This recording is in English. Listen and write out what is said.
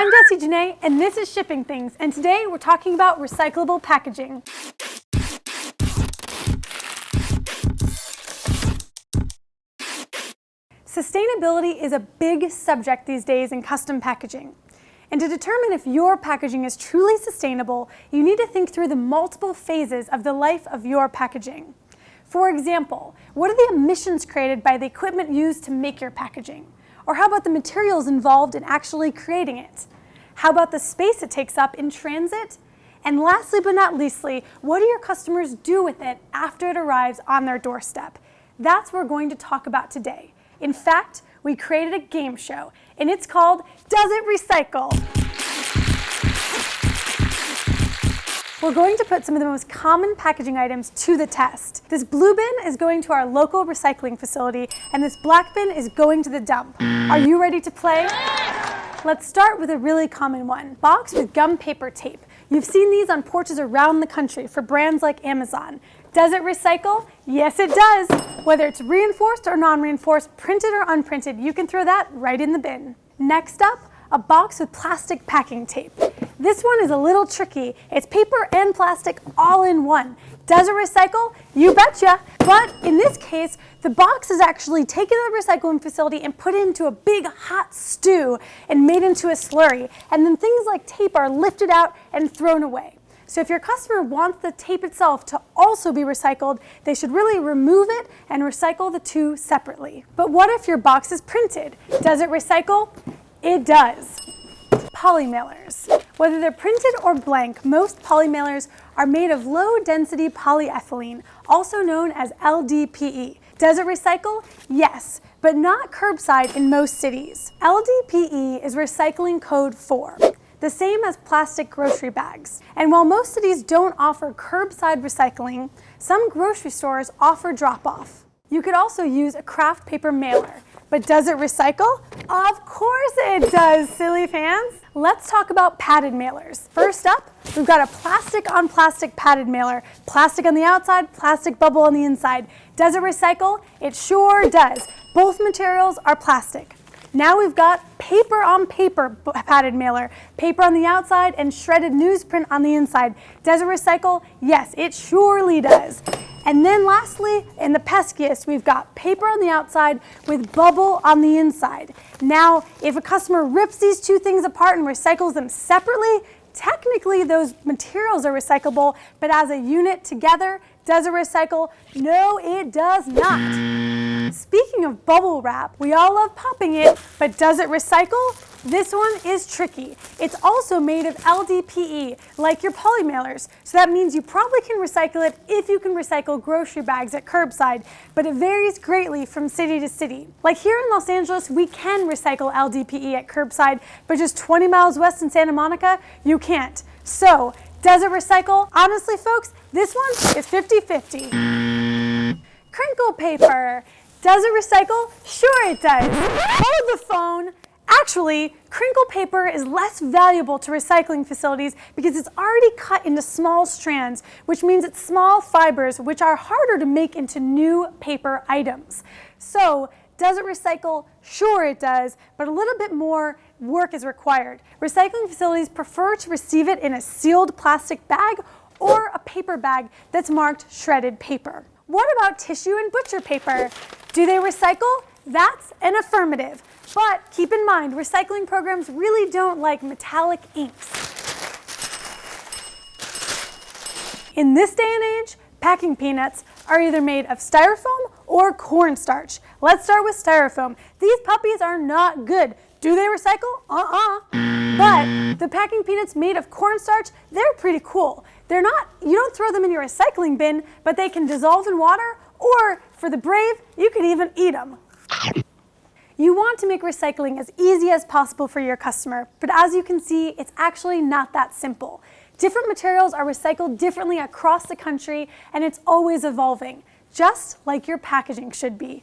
I'm Jessie Janae, and this is Shipping Things, and today we're talking about recyclable packaging. Sustainability is a big subject these days in custom packaging. And to determine if your packaging is truly sustainable, you need to think through the multiple phases of the life of your packaging. For example, what are the emissions created by the equipment used to make your packaging? Or how about the materials involved in actually creating it? How about the space it takes up in transit? And lastly but not leastly, what do your customers do with it after it arrives on their doorstep? That's what we're going to talk about today. In fact, we created a game show, and it's called Does It Recycle? We're going to put some of the most common packaging items to the test. This blue bin is going to our local recycling facility, and this black bin is going to the dump. Are you ready to play? Let's start with a really common one, box with gum paper tape. You've seen these on porches around the country for brands like Amazon. Does it recycle? Yes, it does. Whether it's reinforced or non-reinforced, printed or unprinted, you can throw that right in the bin. Next up, a box with plastic packing tape. This one is a little tricky. It's paper and plastic all in one. Does it recycle? You betcha. But in this case, the box is actually taken to the recycling facility and put into a big hot stew and made into a slurry. And then things like tape are lifted out and thrown away. So if your customer wants the tape itself to also be recycled, they should really remove it and recycle the two separately. But what if your box is printed? Does it recycle? It does. Polymailers. Whether they're printed or blank, most polymailers are made of low-density polyethylene, also known as LDPE. Does it recycle? Yes, but not curbside in most cities. LDPE is recycling code 4. The same as plastic grocery bags. And while most cities don't offer curbside recycling, some grocery stores offer drop-off. You could also use a kraft paper mailer. But does it recycle? Of course it does, silly fans. Let's talk about padded mailers. First up, we've got a plastic on plastic padded mailer. Plastic on the outside, plastic bubble on the inside. Does it recycle? It sure does. Both materials are plastic. Now we've got paper on paper padded mailer, paper on the outside and shredded newsprint on the inside. Does it recycle? Yes, it surely does. And then lastly, in the peskiest, we've got paper on the outside with bubble on the inside. Now, if a customer rips these two things apart and recycles them separately, technically those materials are recyclable, but as a unit together, does it recycle? No, it does not. Speaking of bubble wrap, we all love popping it, but does it recycle? This one is tricky. It's also made of LDPE, like your polymailers. So that means you probably can recycle it if you can recycle grocery bags at curbside, but it varies greatly from city to city. Like here in Los Angeles, we can recycle LDPE at curbside, but just 20 miles west in Santa Monica, you can't. So, does it recycle? Honestly, folks, this one is 50-50. Crinkle paper. Does it recycle? Sure it does. Hold the phone. Actually, crinkle paper is less valuable to recycling facilities because it's already cut into small strands, which means it's small fibers which are harder to make into new paper items. So, does it recycle? Sure it does, but a little bit more work is required. Recycling facilities prefer to receive it in a sealed plastic bag or a paper bag that's marked shredded paper. What about tissue and butcher paper? Do they recycle? That's an affirmative. But keep in mind, recycling programs really don't like metallic inks. In this day and age, packing peanuts are either made of styrofoam or cornstarch. Let's start with styrofoam. These puppies are not good. Do they recycle? But the packing peanuts made of cornstarch, they're pretty cool. You don't throw them in your recycling bin, but they can dissolve in water, or for the brave, you can even eat them. You want to make recycling as easy as possible for your customer, but as you can see, it's actually not that simple. Different materials are recycled differently across the country, and it's always evolving, just like your packaging should be.